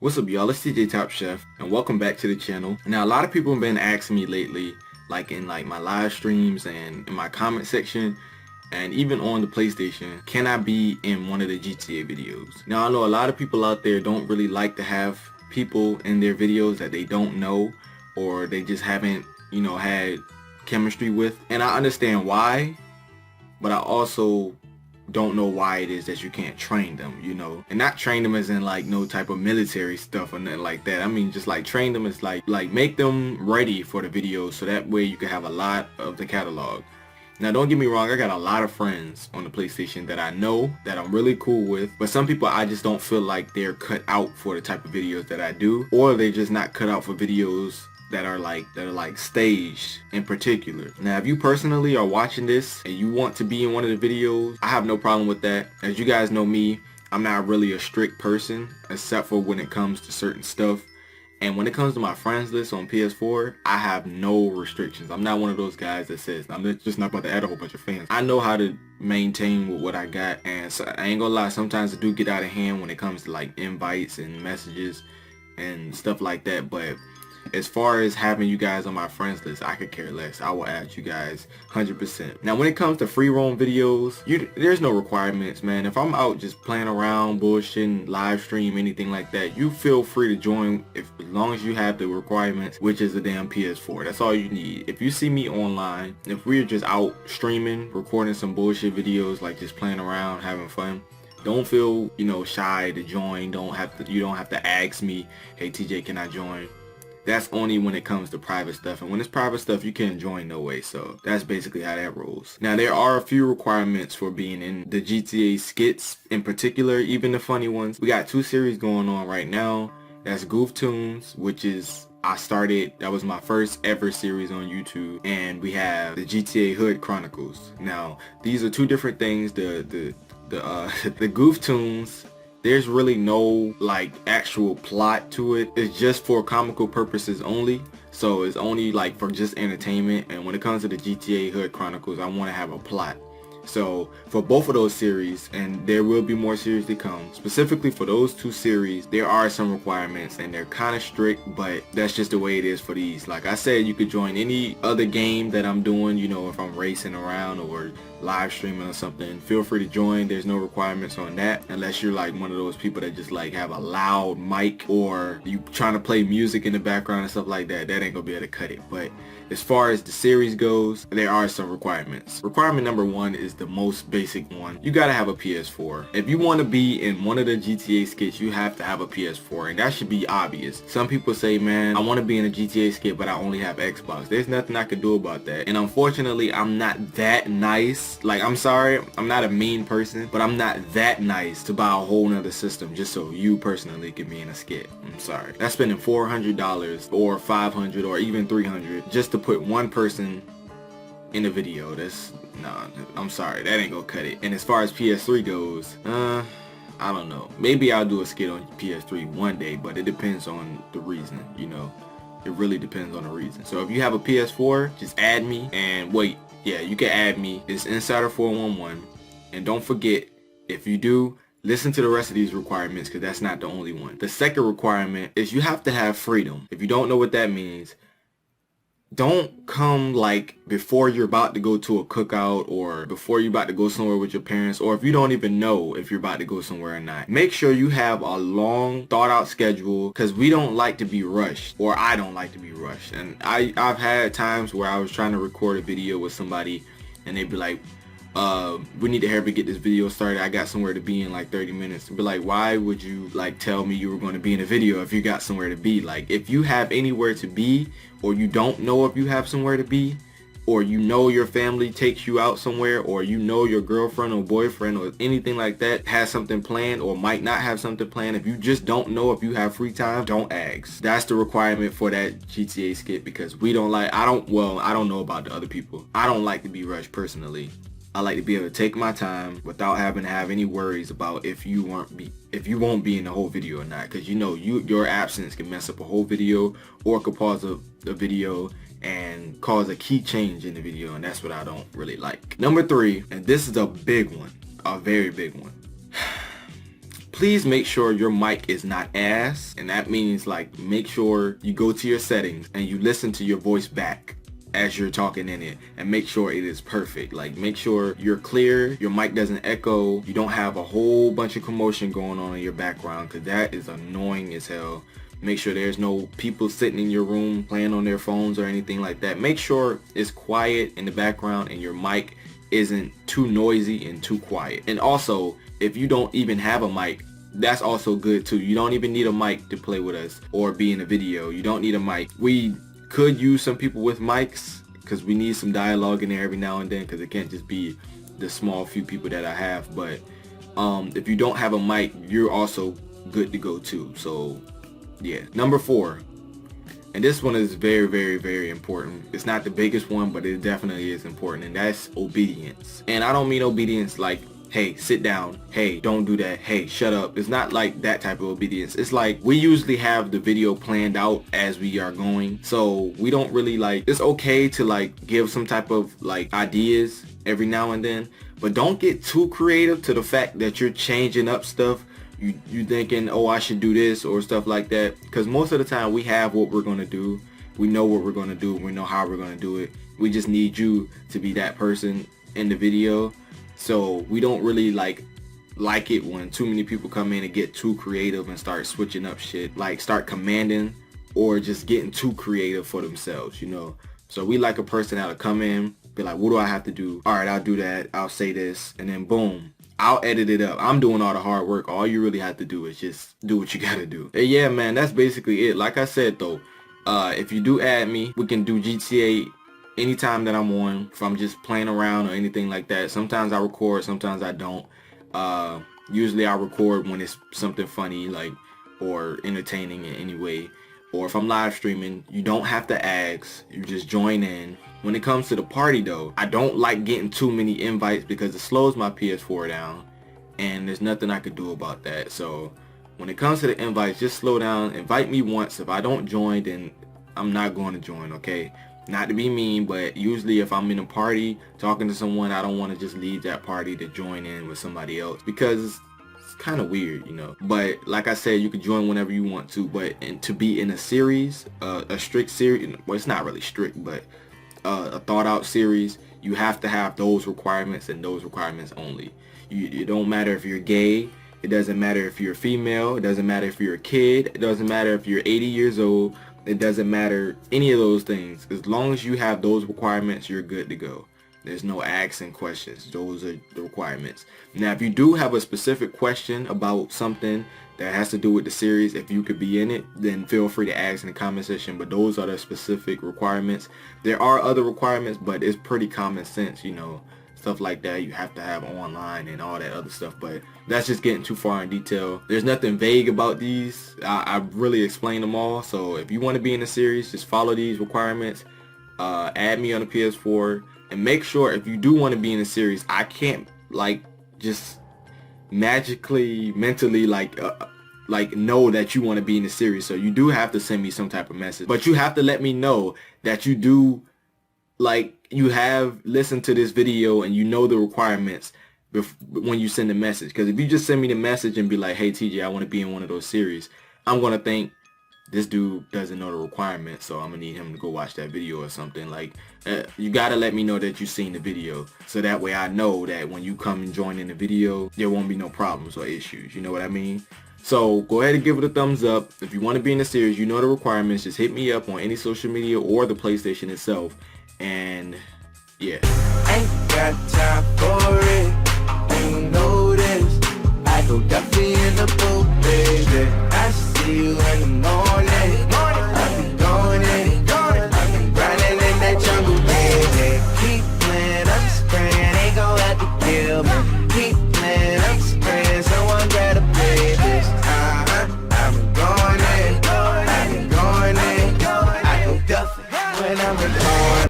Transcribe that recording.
What's up, y'all? It's C.H.E.F and welcome back to the channel. Now, a lot of people have been asking me lately, like in my live streams and in my comment section and even on the PlayStation, can I be in one of the GTA videos? Now, I know a lot of people out there don't really like to have people in their videos that they don't know or they just haven't, had chemistry with. And I understand why, but I also don't know why it is that you can't train them, and not train them as in like no type of military stuff or nothing like that. I mean, just like train them as like make them ready for the videos so that way you can have a lot of the catalog. Now, don't get me wrong, I got a lot of friends on the PlayStation that I know that I'm really cool with, but some people I just don't feel like they're cut out for the type of videos that I do, or they're just not cut out for videos that are like staged in particular. Now, if you personally are watching this and you want to be in one of the videos, I have no problem with that. As you guys know me, I'm not really a strict person except for when it comes to certain stuff. And when it comes to my friends list on PS4, I have no restrictions. I'm not one of those guys that says, I'm just not about to add a whole bunch of fans. I know how to maintain with what I got, and so I ain't gonna lie, sometimes it do get out of hand when it comes to like invites and messages and stuff like that, but as far as having you guys on my friends list, I could care less. I will add you guys 100%. Now, when it comes to free roam videos, there's no requirements, man. If I'm out just playing around, bullshitting, live stream, anything like that, you feel free to join as long as you have the requirements, which is a damn PS4. That's all you need. If you see me online, if we're just out streaming, recording some bullshit videos, like just playing around, having fun, don't feel, shy to join. You don't have to ask me, hey TJ, can I join? That's only when it comes to private stuff, and when it's private stuff, you can't join no way. So that's basically how that rolls. Now, there are a few requirements for being in the GTA skits, in particular, even the funny ones. We got 2 series going on right now. That's Goof Tunes, which is that was my first ever series on YouTube, and we have the GTA Hood Chronicles. Now, these are 2 different things. The Goof Tunes, there's really no like actual plot to it. It's just for comical purposes only. So it's only like for just entertainment. And when it comes to the GTA Hood Chronicles, I want to have a plot. So for both of those series, and there will be more series to come, specifically for those 2 series, there are some requirements and they're kind of strict, but that's just the way it is for these. Like I said, you could join any other game that I'm doing, if I'm racing around or live streaming or something, feel free to join. There's no requirements on that unless you're like one of those people that just like have a loud mic or you trying to play music in the background and stuff like that. That ain't gonna be able to cut it. But as far as the series goes, there are some requirements. Requirement number 1 is the most basic one. You gotta have a PS4. If you want to be in one of the GTA skits, you have to have a PS4, and that should be obvious. Some people say, man, I want to be in a GTA skit, but I only have Xbox. There's nothing I can do about that. And unfortunately, I'm not that nice. Like, I'm sorry, I'm not a mean person, but I'm not that nice to buy a whole nother system just so you personally can be in a skit. I'm sorry. That's spending $400 or $500 or even $300 just to put one person in a video. Nah, I'm sorry, that ain't gonna cut it. And as far as PS3 goes, I don't know. Maybe I'll do a skit on PS3 one day, but it depends on the reason, It really depends on the reason. So if you have a PS4, just add me and wait. Yeah, you can add me. It's Insider411. And don't forget, if you do, listen to the rest of these requirements because that's not the only one. The second requirement is you have to have freedom. If you don't know what that means, don't come like before you're about to go to a cookout or before you're about to go somewhere with your parents, or if you don't even know if you're about to go somewhere or not. Make sure you have a long thought out schedule because we don't like to be rushed, or I don't like to be rushed. And I've had times where I was trying to record a video with somebody and they'd be like, we need to hurry get this video started. I got somewhere to be in like 30 minutes. Be like, why would you like tell me you were going to be in a video if you got somewhere to be? Like, if you have anywhere to be, or you don't know if you have somewhere to be, or your family takes you out somewhere, or your girlfriend or boyfriend or anything like that has something planned or might not have something planned, if you just don't know if you have free time, don't ask. That's the requirement for that GTA skit because I don't know about the other people. I don't like to be rushed personally. I like to be able to take my time without having to have any worries about if you won't be in the whole video or not, because your absence can mess up a whole video or could pause a video and cause a key change in the video, and that's what I don't really like. Number 3, and this is a big one, a very big one. please make sure your mic is not ass, and that means like make sure you go to your settings and you listen to your voice back as you're talking in it, and make sure it is perfect. Like make sure you're clear, your mic doesn't echo, you don't have a whole bunch of commotion going on in your background, because that is annoying as hell. Make sure there's no people sitting in your room playing on their phones or anything like that. Make sure it's quiet in the background and your mic isn't too noisy and too quiet. And also, if you don't even have a mic, that's also good too. You don't even need a mic to play with us or be in a video. You don't need a mic. We could use some people with mics because we need some dialogue in there every now and then, because it can't just be the small few people that I have. But if you don't have a mic, you're also good to go too. So yeah. Number 4, and this one is very, very, very important. It's not the biggest one, but it definitely is important, and that's obedience. And I don't mean obedience like, hey, sit down, hey, don't do that, hey, shut up. It's not like that type of obedience. It's like we usually have the video planned out as we are going, so we don't really like, it's okay to like give some type of like ideas every now and then, but don't get too creative to the fact that you're changing up stuff. You thinking, oh, I should do this or stuff like that, because most of the time we have what we're going to do. We know what we're going to do. We know how we're going to do it. We just need you to be that person in the video. So we don't really like it when too many people come in and get too creative and start switching up shit, like start commanding or just getting too creative for themselves, you know. So we like a person that'll come in, be like, what do I have to do? All right, I'll do that. I'll say this, and then boom, I'll edit it up. I'm doing all the hard work. All you really have to do is just do what you gotta do. And yeah, man, that's basically it. Like I said though, if you do add me, we can do GTA anytime that I'm on, if I'm just playing around or anything like that. Sometimes I record, sometimes I don't. Usually I record when it's something funny, like, or entertaining in any way. Or if I'm live streaming, you don't have to ask, you just join in. When it comes to the party though, I don't like getting too many invites because it slows my PS4 down, and there's nothing I could do about that. So when it comes to the invites, just slow down, invite me once. If I don't join, then I'm not going to join, okay? Not to be mean, but usually if I'm in a party talking to someone, I don't want to just leave that party to join in with somebody else, because it's kind of weird, you know. But like I said, you can join whenever you want to, but to be in a series, a strict series, well, it's not really strict, but a thought out series, you have to have those requirements and those requirements only. It don't matter if you're gay, it doesn't matter if you're female, it doesn't matter if you're a kid, it doesn't matter if you're 80 years old, it doesn't matter any of those things. As long as you have those requirements, you're good to go. There's no asking questions. Those are the requirements. Now, if you do have a specific question about something that has to do with the series, if you could be in it, then feel free to ask in the comment section. But those are the specific requirements. There are other requirements, but it's pretty common sense, you know, stuff like that you have to have online and all that other stuff. But that's just getting too far in detail. There's nothing vague about these. I really explained them all. So if you want to be in the series, just follow these requirements. Add me on the PS4. And make sure, if you do want to be in a series, I can't like just magically, mentally like know that you want to be in the series. So you do have to send me some type of message. But you have to let me know that you do, like, you have listened to this video and you know the requirements when you send a message. Because if you just send me the message and be like, hey TJ, I want to be in one of those series, I'm going to think this dude doesn't know the requirements, so I'm gonna need him to go watch that video or something. Like, you gotta let me know that you've seen the video, so that way I know that when you come and join in the video, there won't be no problems or issues. You know what I mean? So go ahead and give it a thumbs up. If you want to be in the series, you know the requirements. Just hit me up on any social media or the PlayStation itself. And yeah. Ain't got time for it. You know this. I go definitely in the book.